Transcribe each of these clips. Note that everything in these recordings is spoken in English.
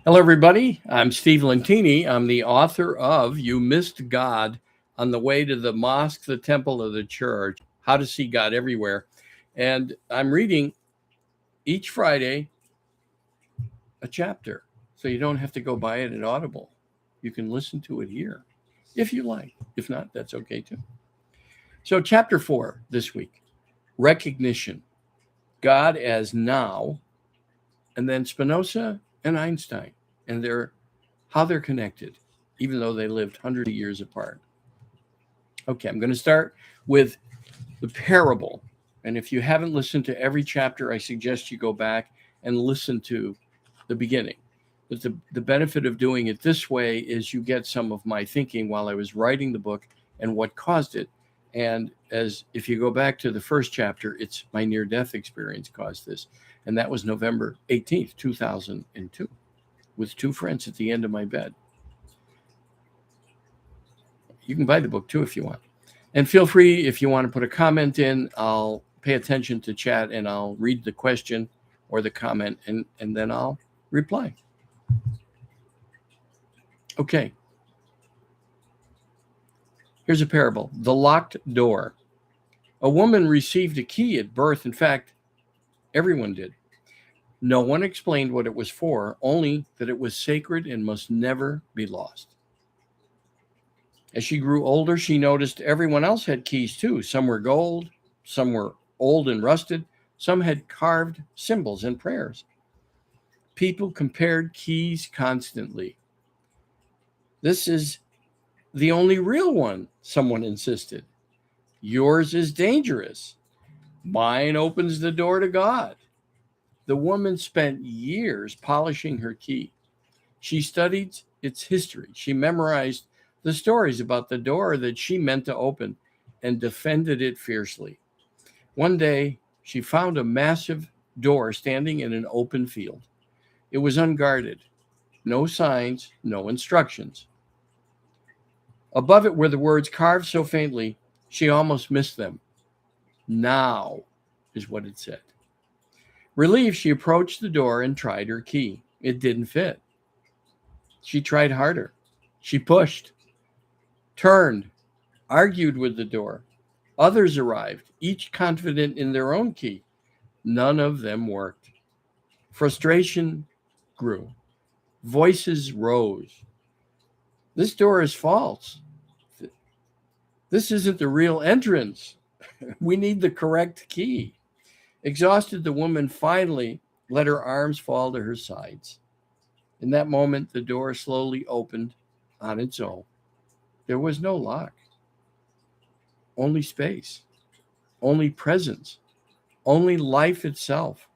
Hello, everybody. I'm Steve Lentini. I'm the author of You Missed God on the Way to the Mosque, the Temple, or the Church, How to See God Everywhere. And I'm reading each Friday a chapter. So you don't have to go buy it at Audible. You can listen to it here if you like. If not, that's okay too. So, chapter 4 this week, recognition, God as now, and then Spinoza and Einstein and how they're connected, even though they lived hundreds of years apart. Okay, I'm going to start with the parable. And if you haven't listened to every chapter, I suggest you go back and listen to the beginning. But the benefit of doing it this way is you get some of my thinking while I was writing the book and what caused it. And as if you go back to the first chapter, it's my near-death experience caused this. And that was November 18th, 2002, with two friends at the end of my bed. You can buy the book too if you want. And feel free, if you want to put a comment in, I'll pay attention to chat and I'll read the question or the comment and then I'll reply. Okay. Here's a parable. The locked door. A woman received a key at birth. In fact, everyone did. No one explained what it was for, only that it was sacred and must never be lost. As she grew older, she noticed everyone else had keys too. Some were gold, some were old and rusted, some had carved symbols and prayers. People compared keys constantly. This is the only real one, someone insisted. Yours is dangerous. Mine opens the door to God. The woman spent years polishing her key. She studied its history. She memorized the stories about the door that she meant to open and defended it fiercely. One day, she found a massive door standing in an open field. It was unguarded. No signs, no instructions. Above it were the words carved so faintly, she almost missed them. Now is what it said. Relieved, she approached the door and tried her key. It didn't fit. She tried harder. She pushed, turned, argued with the door. Others arrived, each confident in their own key. None of them worked. Frustration grew. Voices rose. This door is false. This isn't the real entrance. We need the correct key. Exhausted, the woman finally let her arms fall to her sides. In that moment, the door slowly opened on its own. There was no lock, only space, only presence, only life itself.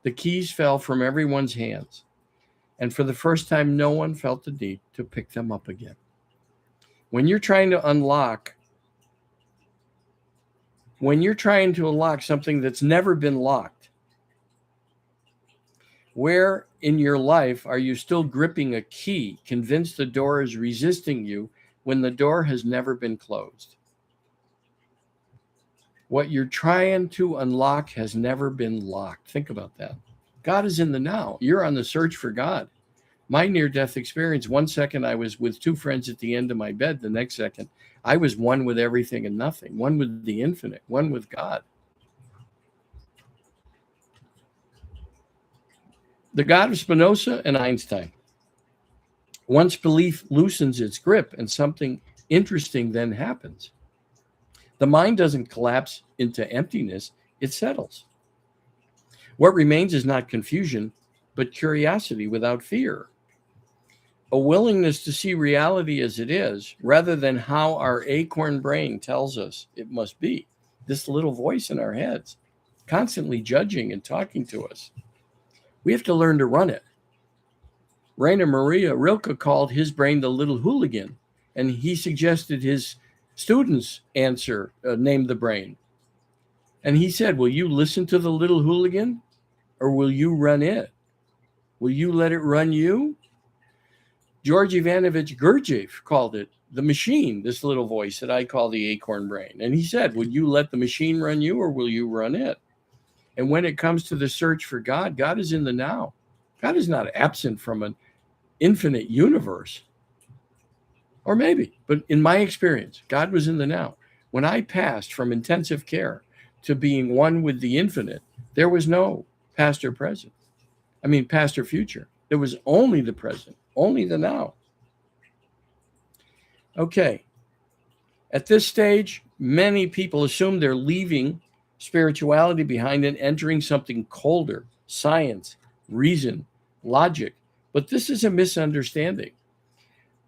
The keys fell from everyone's hands, and for the first time, no one felt the need to pick them up again. When you're trying to unlock something that's never been locked, where in your life are you still gripping a key, convinced the door is resisting you when the door has never been closed? What you're trying to unlock has never been locked. Think about that. God is in the now. You're on the search for God. My near-death experience, one second I was with two friends at the end of my bed. The next second, I was one with everything and nothing, one with the infinite, one with God. The God of Spinoza and Einstein. Once belief loosens its grip and something interesting then happens. The mind doesn't collapse into emptiness, it settles. What remains is not confusion, but curiosity without fear. A willingness to see reality as it is, rather than how our acorn brain tells us it must be. This little voice in our heads, constantly judging and talking to us. We have to learn to run it. Rainer Maria Rilke called his brain the little hooligan, and he suggested his students name the brain. And he said, will you listen to the little hooligan or will you run it? Will you let it run you? George Ivanovich Gurdjieff called it the machine, this little voice that I call the acorn brain. And he said, would you let the machine run you or will you run it? And when it comes to the search for God, God is in the now. God is not absent from infinite universe. Or maybe, but in my experience, God was in the now. When I passed from intensive care to being one with the infinite, there was no past or present. Past or future. There was only the present, only the now. Okay. At this stage, many people assume they're leaving spirituality behind and entering something colder, science, reason, logic. But this is a misunderstanding.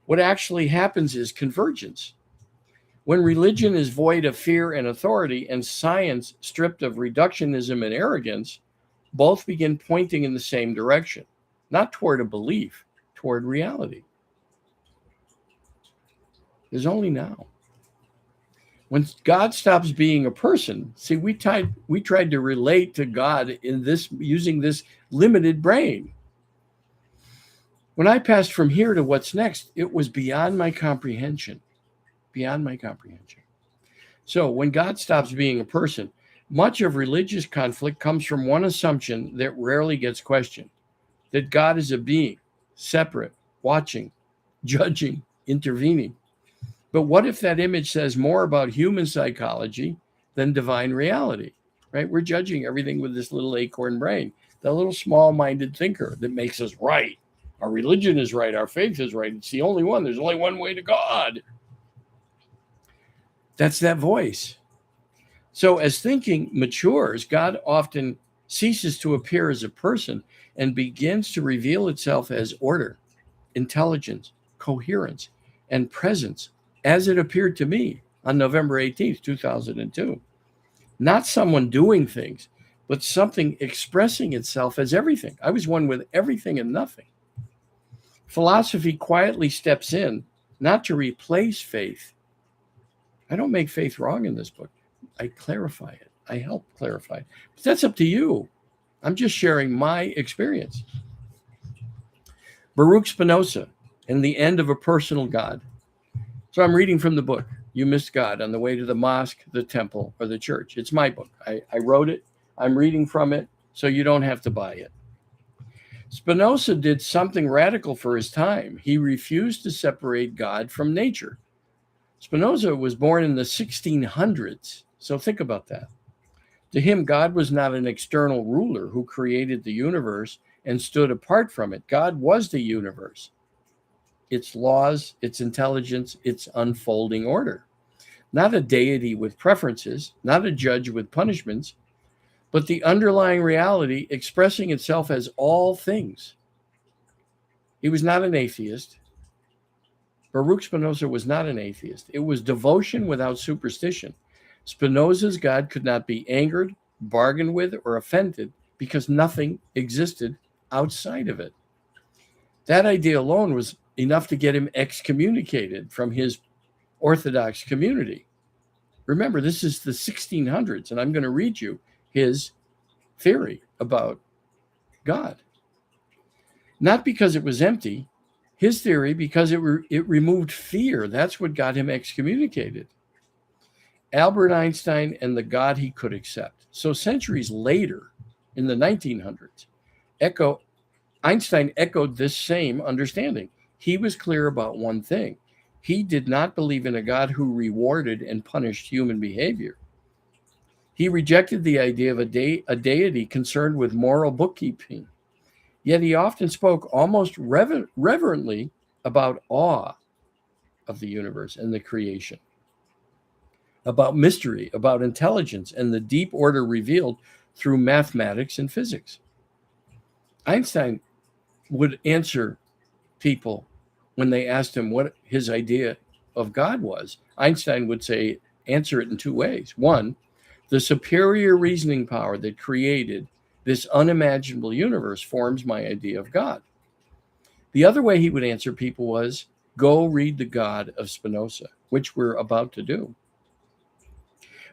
What actually happens is convergence. When religion is void of fear and authority and science stripped of reductionism and arrogance, both begin pointing in the same direction, not toward a belief, toward reality. There's only now. When God stops being a person, see, we tried to relate to God in this using this limited brain. When I passed from here to what's next, it was beyond my comprehension. Beyond my comprehension. So when God stops being a person, much of religious conflict comes from one assumption that rarely gets questioned, that God is a being, separate, watching, judging, intervening. But what if that image says more about human psychology than divine reality, right? We're judging everything with this little acorn brain, the little small-minded thinker that makes us right. Our religion is right. Our faith is right. It's the only one. There's only one way to God. That's that voice. So as thinking matures, God often ceases to appear as a person and begins to reveal itself as order, intelligence, coherence, and presence, as it appeared to me on November 18th, 2002. Not someone doing things, but something expressing itself as everything. I was one with everything and nothing. Philosophy quietly steps in, not to replace faith. I don't make faith wrong in this book. I clarify it. I help clarify it. But that's up to you. I'm just sharing my experience. Baruch Spinoza, and the End of a Personal God. So I'm reading from the book, You Missed God on the Way to the Mosque, the Temple, or the Church. It's my book. I wrote it. I'm reading from it, so you don't have to buy it. Spinoza did something radical for his time. He refused to separate God from nature. Spinoza was born in the 1600s, so think about that. To him, God was not an external ruler who created the universe and stood apart from it. God was the universe, its laws, its intelligence, its unfolding order. Not a deity with preferences, not a judge with punishments, but the underlying reality expressing itself as all things. He was not an atheist. Baruch Spinoza was not an atheist. It was devotion without superstition. Spinoza's God could not be angered, bargained with, or offended because nothing existed outside of it. That idea alone was enough to get him excommunicated from his Orthodox community. Remember, this is the 1600s, and I'm going to read you his theory about God. Not because it was empty, his theory because it removed fear. That's what got him excommunicated. Albert Einstein and the God he could accept. So centuries later, in the 1900s, Einstein echoed this same understanding. He was clear about one thing. He did not believe in a God who rewarded and punished human behavior. He rejected the idea of a deity concerned with moral bookkeeping. Yet he often spoke almost reverently about awe of the universe and the creation, about mystery, about intelligence, and the deep order revealed through mathematics and physics. Einstein would answer people when they asked him what his idea of God was. Einstein would answer it in two ways. One, the superior reasoning power that created this unimaginable universe forms my idea of God. The other way he would answer people was, go read the God of Spinoza, which we're about to do.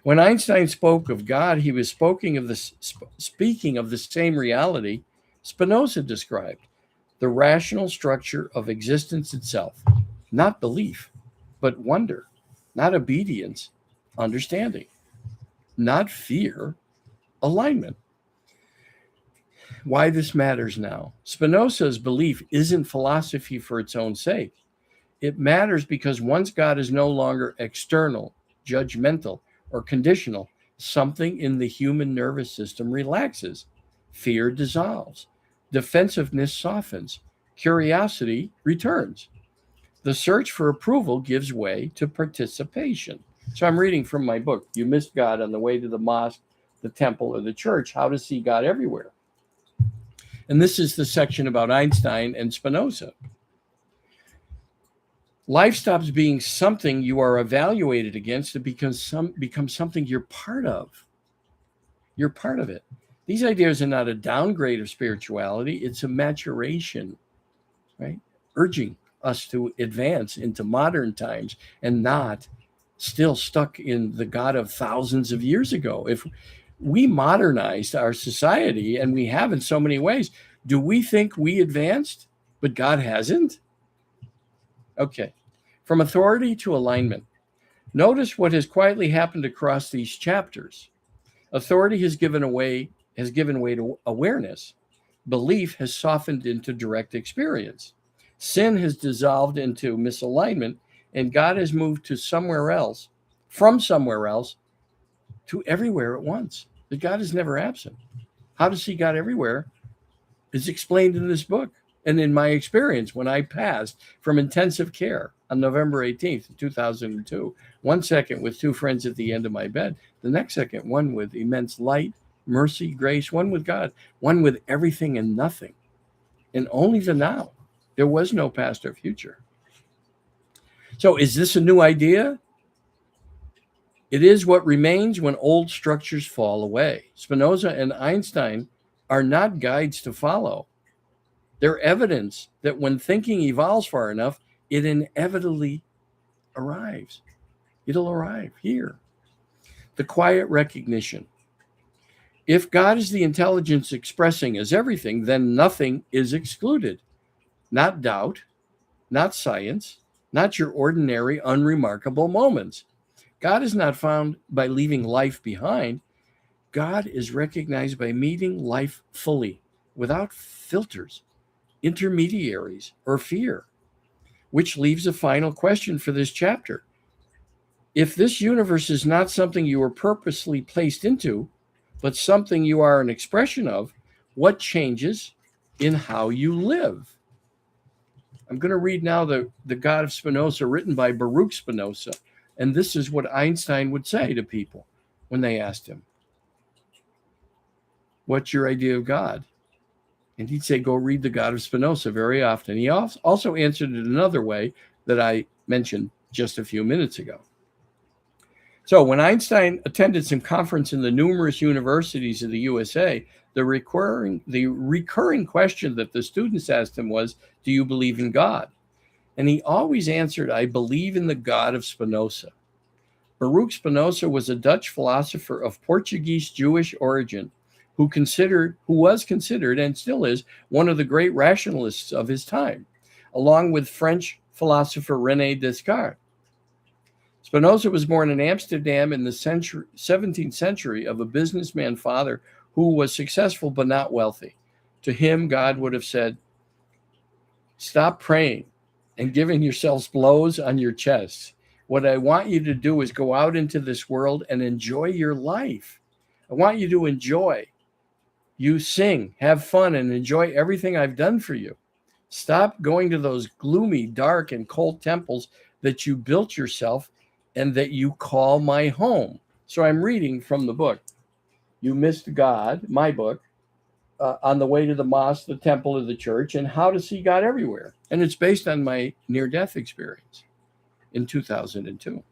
When Einstein spoke of God, he was speaking of the same reality Spinoza described, the rational structure of existence itself, not belief, but wonder, not obedience, understanding, not fear, alignment. Why this matters now. Spinoza's belief isn't philosophy for its own sake. It matters because once God is no longer external, judgmental, or conditional, something in the human nervous system relaxes. Fear dissolves. Defensiveness softens. Curiosity returns. The search for approval gives way to participation. So I'm reading from my book, You Missed God on the Way to the Mosque, the Temple, or the Church, How to See God Everywhere. And this is the section about Einstein and Spinoza. Life stops being something you are evaluated against. It becomes something you're part of. You're part of it. These ideas are not a downgrade of spirituality. It's a maturation, right? Urging us to advance into modern times and not still stuck in the God of thousands of years ago. If we modernized our society, and we have in so many ways, do we think we advanced, but God hasn't? Okay. From authority to alignment. Notice what has quietly happened across these chapters. Authority has given way to awareness. Belief has softened into direct experience. Sin has dissolved into misalignment, and God has moved to somewhere else, from somewhere else to everywhere at once. That God is never absent. How to see God everywhere is explained in this book. And in my experience, when I passed from intensive care on November 18th, 2002, 1 second with two friends at the end of my bed, the next second, one with immense light, mercy, grace, one with God, one with everything and nothing, and only the now. There was no past or future. So is this a new idea? It is what remains when old structures fall away. Spinoza and Einstein are not guides to follow. They're evidence that when thinking evolves far enough, it inevitably arrives. It'll arrive here. The quiet recognition. If God is the intelligence expressing as everything, then nothing is excluded. Not doubt, not science, not your ordinary, unremarkable moments. God is not found by leaving life behind. God is recognized by meeting life fully, without filters, intermediaries, or fear, which leaves a final question for this chapter. If this universe is not something you were purposely placed into, but something you are an expression of, what changes in how you live? I'm going to read now the God of Spinoza, written by Baruch Spinoza. And this is what Einstein would say to people when they asked him, what's your idea of God? And he'd say, go read the God of Spinoza very often. He also answered it another way that I mentioned just a few minutes ago. So when Einstein attended some conference in the numerous universities of the USA, the recurring question that the students asked him was, do you believe in God? And he always answered, I believe in the God of Spinoza. Baruch Spinoza was a Dutch philosopher of Portuguese Jewish origin who was considered and still is one of the great rationalists of his time, along with French philosopher René Descartes. Spinoza was born in Amsterdam in the 17th century of a businessman father who was successful but not wealthy. To him, God would have said, stop praying and giving yourselves blows on your chests. What I want you to do is go out into this world and enjoy your life. I want you to enjoy. You sing, have fun, and enjoy everything I've done for you. Stop going to those gloomy, dark, and cold temples that you built yourself and that you call my home. So I'm reading from the book, You Missed God, my book, on the way to the mosque, the temple, or the church, and how to see God everywhere. And it's based on my near-death experience in 2002.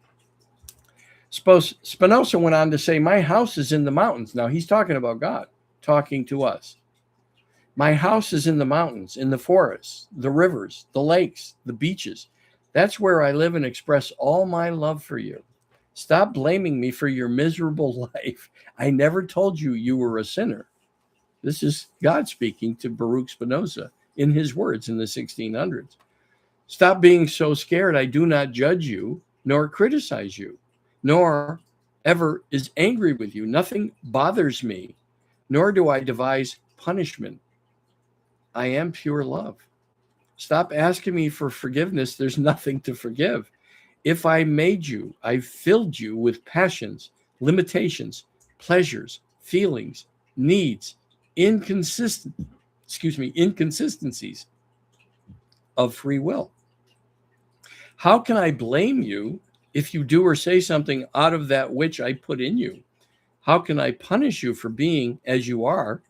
Spinoza went on to say, my house is in the mountains. Now he's talking about God, talking to us. My house is in the mountains, in the forests, the rivers, the lakes, the beaches. That's where I live and express all my love for you. Stop blaming me for your miserable life. I never told you you were a sinner. This is God speaking to Baruch Spinoza in his words in the 1600s. Stop being so scared. I do not judge you, nor criticize you, nor ever is angry with you. Nothing bothers me, nor do I devise punishment. I am pure love. Stop asking me for forgiveness. There's nothing to forgive. If I made you, I filled you with passions, limitations, pleasures, feelings, needs, inconsistent, inconsistencies of free will. How can I blame you if you do or say something out of that which I put in you? How can I punish you for being as you are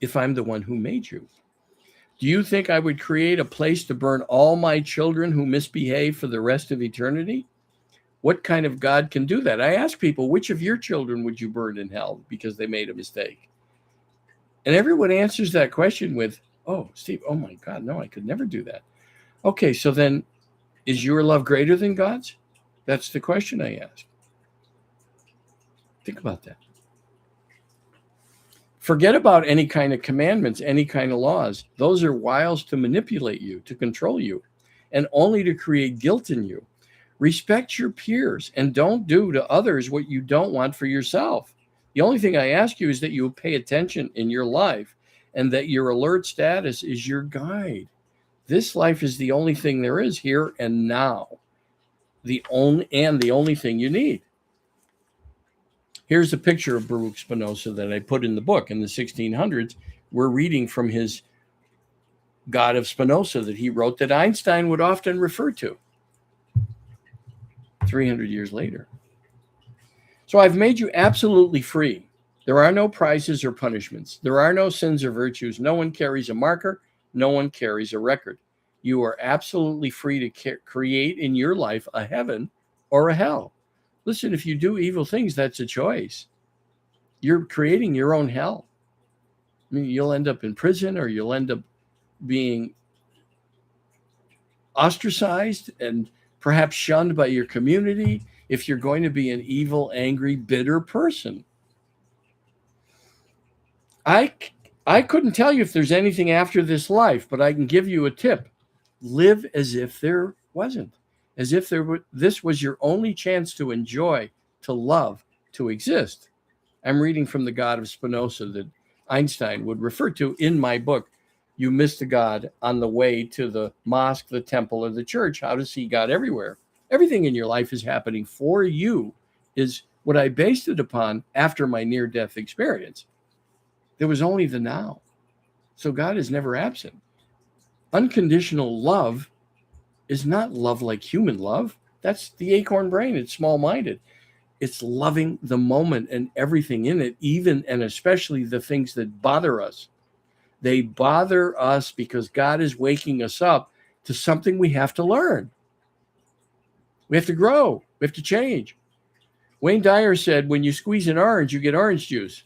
if I'm the one who made you? Do you think I would create a place to burn all my children who misbehave for the rest of eternity? What kind of God can do that? I ask people, which of your children would you burn in hell because they made a mistake? And everyone answers that question with, oh, Steve, oh my God, no, I could never do that. Okay, so then is your love greater than God's? That's the question I ask. Think about that. Forget about any kind of commandments, any kind of laws. Those are wiles to manipulate you, to control you, and only to create guilt in you. Respect your peers and don't do to others what you don't want for yourself. The only thing I ask you is that you pay attention in your life and that your alert status is your guide. This life is the only thing there is here and now. The only thing you need. Here's a picture of Baruch Spinoza that I put in the book in the 1600s. We're reading from his God of Spinoza that he wrote that Einstein would often refer to 300 years later. So I've made you absolutely free. There are no prizes or punishments. There are no sins or virtues. No one carries a marker. No one carries a record. You are absolutely free to create in your life a heaven or a hell. Listen, if you do evil things, that's a choice. You're creating your own hell. I mean, you'll end up in prison or you'll end up being ostracized and perhaps shunned by your community if you're going to be an evil, angry, bitter person. I couldn't tell you if there's anything after this life, but I can give you a tip. Live as if there wasn't. As if this was your only chance to enjoy, to love, to exist. I'm reading from the God of Spinoza that Einstein would refer to in my book. You miss the God on the way to the mosque, the temple, or the church. How to see God everywhere. Everything in your life is happening for you is what I based it upon after my near-death experience. There was only the now. So God is never absent. Unconditional love is not love like human love. That's the acorn brain. It's small-minded. It's loving the moment and everything in it, even and especially the things that bother us. They bother us because God is waking us up to something we have to learn. We have to grow. We have to change. Wayne Dyer said, when you squeeze an orange, you get orange juice.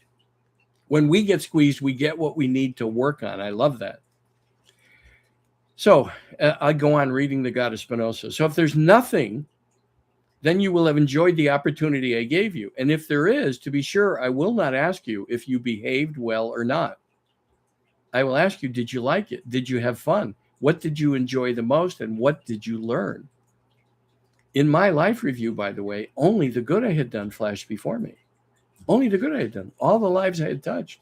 When we get squeezed, we get what we need to work on. I love that. So I go on reading the God of Spinoza. So if there's nothing, then you will have enjoyed the opportunity I gave you. And if there is, to be sure, I will not ask you if you behaved well or not. I will ask you, did you like it? Did you have fun? What did you enjoy the most? And what did you learn? In my life review, by the way, only the good I had done flashed before me. Only the good I had done. All the lives I had touched.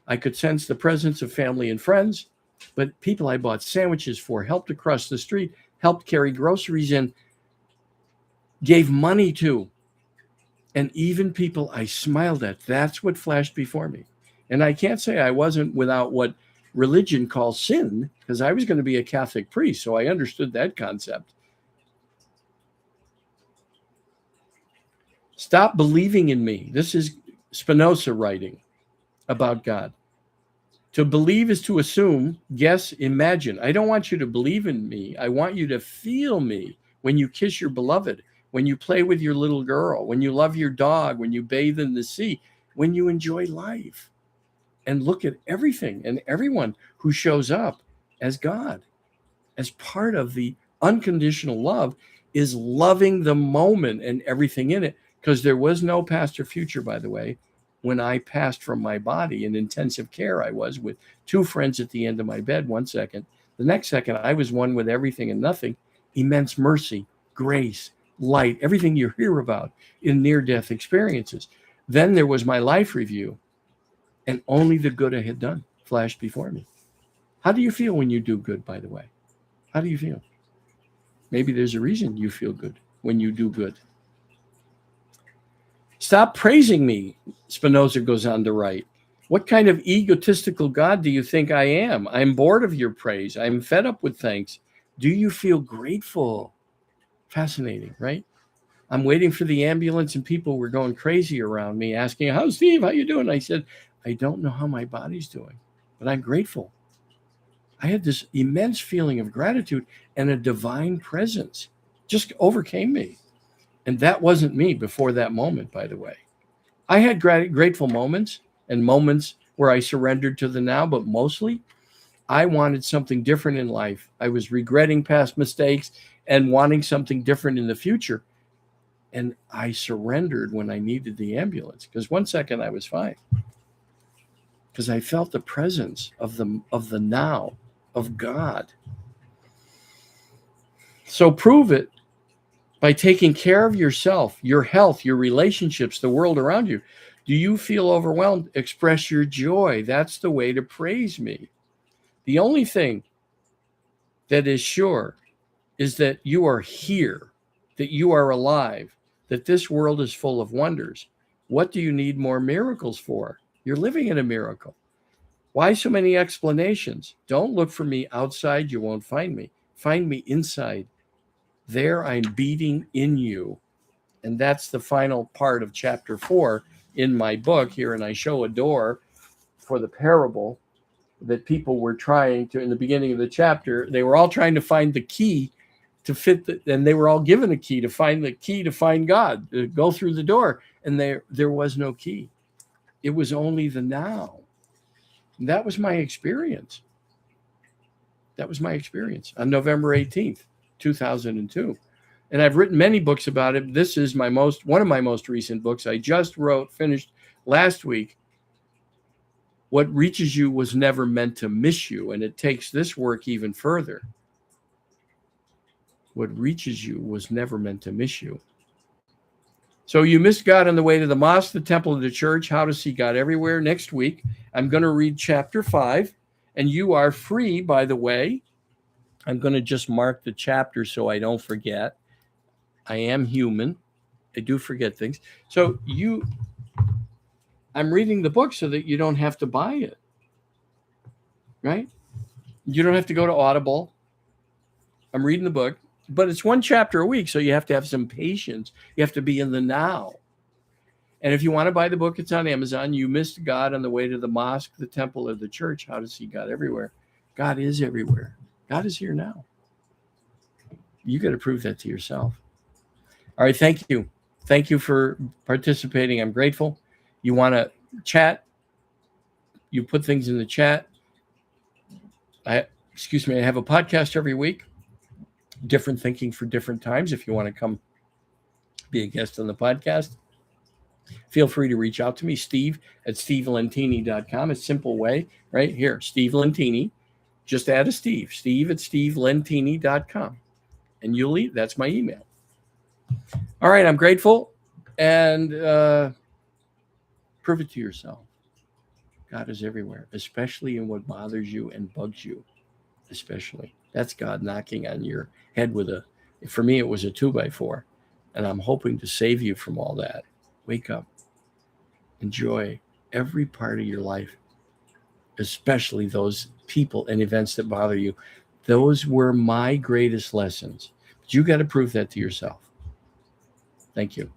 I could sense the presence of family and friends, but people I bought sandwiches for, helped across the street, helped carry groceries in, gave money to, and even people I smiled at. That's what flashed before me. And I can't say I wasn't without what religion calls sin, because I was going to be a Catholic priest, so I understood that concept. Stop believing in me. This is Spinoza writing about God. To believe is to assume, guess, imagine. I don't want you to believe in me. I want you to feel me when you kiss your beloved, when you play with your little girl, when you love your dog, when you bathe in the sea, when you enjoy life. And look at everything and everyone who shows up as God, as part of the unconditional love, is loving the moment and everything in it, because there was no past or future, by the way. When I passed from my body in intensive care, I was with two friends at the end of my bed 1 second. The next second, I was one with everything and nothing. Immense mercy, grace, light, everything you hear about in near-death experiences. Then there was my life review. And only the good I had done flashed before me. How do you feel when you do good, by the way? How do you feel? Maybe there's a reason you feel good when you do good. Stop praising me, Spinoza goes on to write. What kind of egotistical God do you think I am? I'm bored of your praise. I'm fed up with thanks. Do you feel grateful? Fascinating, right? I'm waiting for the ambulance and people were going crazy around me asking, how's Steve? How you doing? I said, I don't know how my body's doing, but I'm grateful. I had this immense feeling of gratitude and a divine presence just overcame me. And that wasn't me before that moment, by the way. I had grateful moments and moments where I surrendered to the now, but mostly I wanted something different in life. I was regretting past mistakes and wanting something different in the future. And I surrendered when I needed the ambulance because 1 second I was fine because I felt the presence of the now, of God. So prove it by taking care of yourself, your health, your relationships, the world around you. Do you feel overwhelmed? Express your joy. That's the way to praise me. The only thing that is sure is that you are here, that you are alive, that this world is full of wonders. What do you need more miracles for? You're living in a miracle. Why so many explanations? Don't look for me outside. You won't find me. Find me inside. There I'm beating in you. And that's the final part of chapter 4 in my book here. And I show a door for the parable that people were trying to, in the beginning of the chapter, they were all trying to find the key to fit and they were all given a key to find God, to go through the door. And there was no key. It was only the now. And that was my experience. That was my experience on November 18th, 2002. And I've written many books about it. This is one of my most recent books. I just finished last week. What reaches you was never meant to miss you. And it takes this work even further. What reaches you was never meant to miss you. So you missed God on the way to the mosque, the temple, of the church, how to see God everywhere. Next week, I'm going to read chapter 5. And you are free, by the way. I'm going to just mark the chapter so I don't forget. I am human. I do forget things. So I'm reading the book so that you don't have to buy it, right? You don't have to go to Audible. I'm reading the book, but it's one chapter a week. So you have to have some patience. You have to be in the now. And if you want to buy the book, it's on Amazon. You missed God on the way to the mosque, the temple, or the church, how to see God everywhere. God is everywhere. God is here now. You got to prove that to yourself. All right. Thank you. Thank you for participating. I'm grateful. You want to chat? You put things in the chat. I have a podcast every week. Different thinking for different times. If you want to come be a guest on the podcast, feel free to reach out to me, steve@stevelentini.com. It's a simple way, right here, Steve Lentini. Just add a Steve, steve@stevelentini.com. And that's my email. All right, I'm grateful. And prove it to yourself. God is everywhere, especially in what bothers you and bugs you. Especially. That's God knocking on your head for me, it was a 2x4. And I'm hoping to save you from all that. Wake up. Enjoy every part of your life, especially those people and events that bother you. Those were my greatest lessons. But you got to prove that to yourself. Thank you.